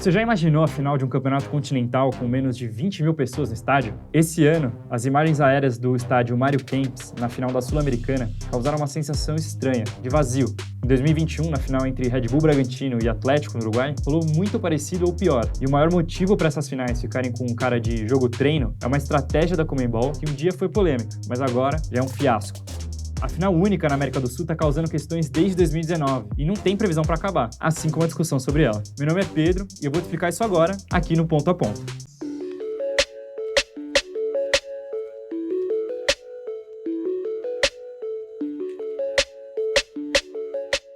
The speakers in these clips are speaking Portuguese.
Você já imaginou a final de um campeonato continental com menos de 20 mil pessoas no estádio? Esse ano, as imagens aéreas do estádio Mário Kempes, na final da Sul-Americana, causaram uma sensação estranha, de vazio. Em 2021, na final entre Red Bull Bragantino e Atlético no Uruguai, rolou muito parecido ou pior. E o maior motivo para essas finais ficarem com cara de jogo-treino é uma estratégia da Conmebol que um dia foi polêmica, mas agora já é um fiasco. A final única na América do Sul está causando questões desde 2019 e não tem previsão para acabar, assim como a discussão sobre ela. Meu nome é Pedro e eu vou te explicar isso agora, aqui no Ponto a Ponto.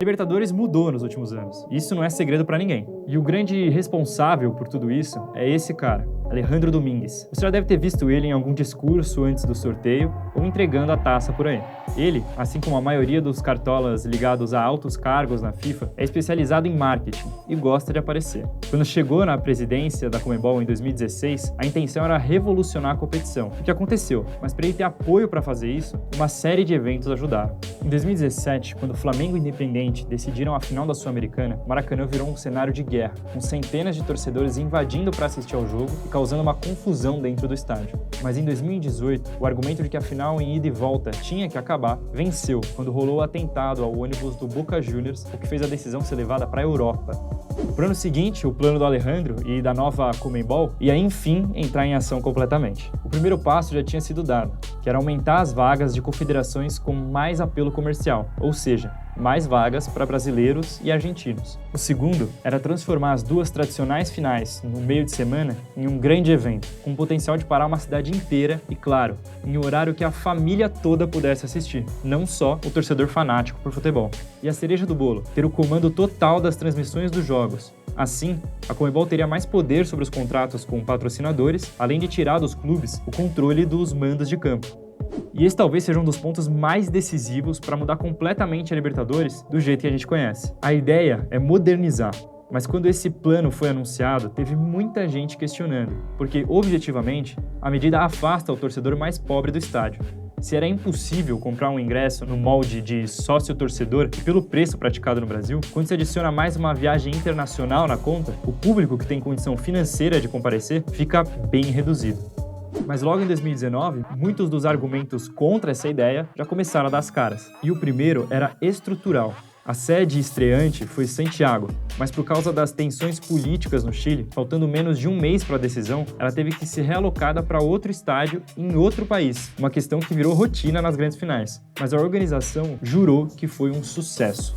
A Libertadores mudou nos últimos anos. Isso não é segredo para ninguém. E o grande responsável por tudo isso é esse cara, Alejandro Domingues. Você já deve ter visto ele em algum discurso antes do sorteio ou entregando a taça por aí. Ele, assim como a maioria dos cartolas ligados a altos cargos na FIFA, é especializado em marketing e gosta de aparecer. Quando chegou na presidência da Conmebol em 2016, a intenção era revolucionar a competição, o que aconteceu, mas para ele ter apoio para fazer isso, uma série de eventos ajudaram. Em 2017, quando o Flamengo e Independente decidiram a final da Sul-Americana, o Maracanã virou um cenário de guerra, com centenas de torcedores invadindo para assistir ao jogo e causando uma confusão dentro do estádio. Mas em 2018, o argumento de que a final em ida e volta tinha que acabar venceu quando rolou o atentado ao ônibus do Boca Juniors, o que fez a decisão ser levada para a Europa. Para o ano seguinte, o plano do Alejandro e da nova Conmebol ia enfim entrar em ação completamente. O primeiro passo já tinha sido dado, que era aumentar as vagas de confederações com mais apelo comercial, ou seja, mais vagas para brasileiros e argentinos. O segundo era transformar as duas tradicionais finais no meio de semana em um grande evento, com potencial de parar uma cidade inteira e, claro, em um horário que a família toda pudesse assistir, não só o torcedor fanático por futebol. E a cereja do bolo, ter o comando total das transmissões dos jogos. Assim, a Conmebol teria mais poder sobre os contratos com patrocinadores, além de tirar dos clubes o controle dos mandos de campo. E esse talvez seja um dos pontos mais decisivos para mudar completamente a Libertadores do jeito que a gente conhece. A ideia é modernizar, mas quando esse plano foi anunciado, teve muita gente questionando, porque, objetivamente, a medida afasta o torcedor mais pobre do estádio. Se era impossível comprar um ingresso no molde de sócio-torcedor e pelo preço praticado no Brasil, quando se adiciona mais uma viagem internacional na conta, o público que tem condição financeira de comparecer fica bem reduzido. Mas logo em 2019, muitos dos argumentos contra essa ideia já começaram a dar as caras. E o primeiro era estrutural. A sede estreante foi Santiago, mas por causa das tensões políticas no Chile, faltando menos de um mês para a decisão, ela teve que ser realocada para outro estádio em outro país, uma questão que virou rotina nas grandes finais. Mas a organização jurou que foi um sucesso.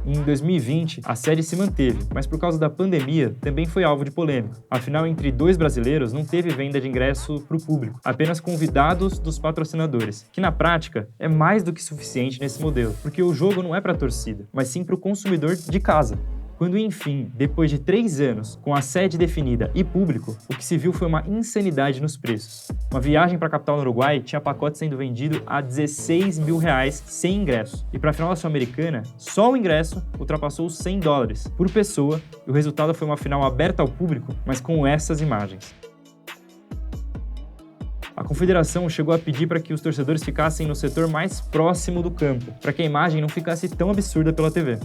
Em 2020, a sede se manteve, mas por causa da pandemia também foi alvo de polêmica. Afinal, entre dois brasileiros não teve venda de ingresso para o público, apenas convidados dos patrocinadores, que na prática é mais do que suficiente nesse modelo, porque o jogo não é para a torcida, mas sim para o consumidor de casa. Quando, enfim, depois de 3 anos, com a sede definida e público, o que se viu foi uma insanidade nos preços. Uma viagem para a capital no Uruguai tinha pacote sendo vendido a R$16 mil sem ingresso. E para a final da Sul-Americana, só o ingresso ultrapassou os $100 por pessoa e o resultado foi uma final aberta ao público, mas com essas imagens. A confederação chegou a pedir para que os torcedores ficassem no setor mais próximo do campo, para que a imagem não ficasse tão absurda pela TV.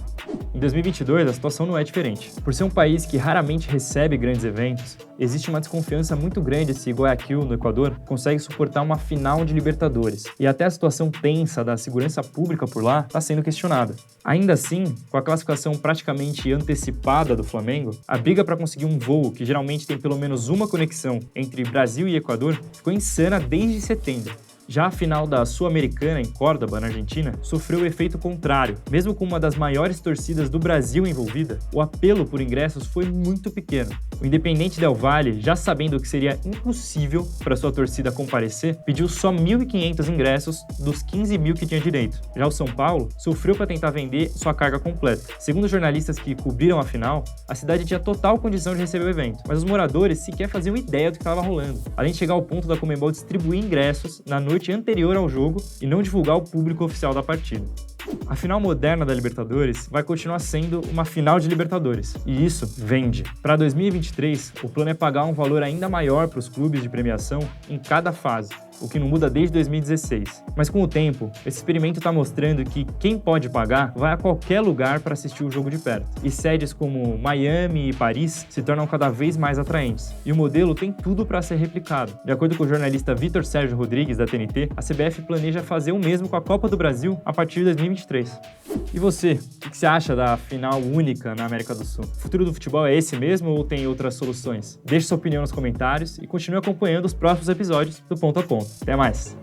Em 2022, a situação não é diferente. Por ser um país que raramente recebe grandes eventos, existe uma desconfiança muito grande se Guayaquil, no Equador, consegue suportar uma final de Libertadores. E até a situação tensa da segurança pública por lá está sendo questionada. Ainda assim, com a classificação praticamente antecipada do Flamengo, a briga para conseguir um voo que geralmente tem pelo menos uma conexão entre Brasil e Equador ficou insana desde setembro. Já a final da Sul-Americana em Córdoba, na Argentina, sofreu o efeito contrário. Mesmo com uma das maiores torcidas do Brasil envolvida, o apelo por ingressos foi muito pequeno. O Independente Del Valle, já sabendo que seria impossível para sua torcida comparecer, pediu só 1.500 ingressos dos 15 mil que tinha direito. Já o São Paulo sofreu para tentar vender sua carga completa. Segundo jornalistas que cobriram a final, a cidade tinha total condição de receber o evento, mas os moradores sequer faziam ideia do que estava rolando, além de chegar ao ponto da Conmebol distribuir ingressos na noite anterior ao jogo e não divulgar o público oficial da partida. A final moderna da Libertadores vai continuar sendo uma final de Libertadores, e isso vende. Para 2023, o plano é pagar um valor ainda maior para os clubes de premiação em cada fase. o que não muda desde 2016. Mas com o tempo, esse experimento está mostrando que quem pode pagar vai a qualquer lugar para assistir o jogo de perto. E sedes como Miami e Paris se tornam cada vez mais atraentes. E o modelo tem tudo para ser replicado. De acordo com o jornalista Vitor Sérgio Rodrigues, da TNT, a CBF planeja fazer o mesmo com a Copa do Brasil a partir de 2023. E você, o que você acha da final única na América do Sul? O futuro do futebol é esse mesmo ou tem outras soluções? Deixe sua opinião nos comentários e continue acompanhando os próximos episódios do Ponto a Ponto. Até mais!